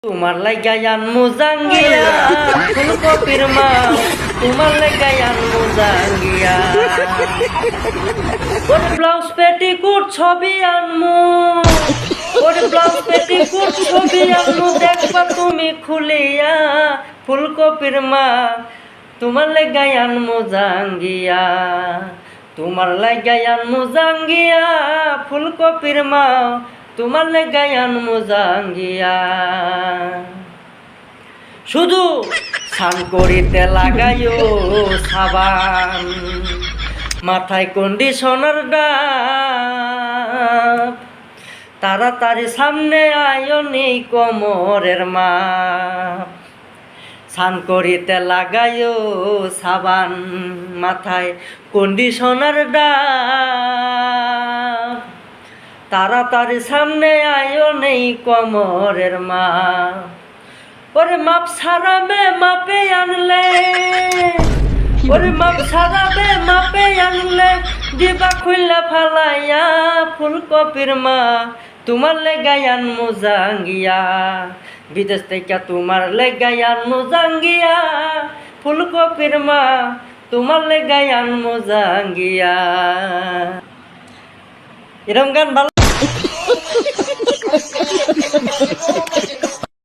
তোমার লাগায়ান মুজাঙ্গিয়া ফুলকপির মা তোমার লাগায়ান মুজাঙ্গিয়া ওরে ব্লাউজ পেটিকুট ছবি আনমু ওরে ব্লাউজ পেটিকুট ছবি আনমু দেখবা তুমি খুলিয়া ফুলকপির মা তোমার লাগায়ান মুজাঙ্গিয়া তোমার লাগায়ান মুজাঙ্গিয়া ফুলকপির মা তোমার লাগায়ান মুজাঙ্গিয়া শুধু স্নান করিতে লাগাইও সাবান মাথায় কন্ডিশনার ডাব তাড়াতাড়ি সামনে আয়ো নেই কোমরের মাপ স্নান করিতে লাগাইও সাবান মাথায় কন্ডিশনার ডাব তাড়াতাড়ি সামনে আয়ো নেই কোমরের মাপ ওরে মাপ সারাবে মাপে আনলে ওরে মাপ সারাবে মাপে আনলে দিবা খুললা ফালাইয়া ফুলকপির মা তোমার লাগায়ান মুজাঙ্গিয়া বিদেশ থেকে তোমার লাগায়ান মুজাঙ্গিয়া ফুলকপির মা তোমার লাগায়ান মুজাঙ্গিয়া এরকম গান ভালো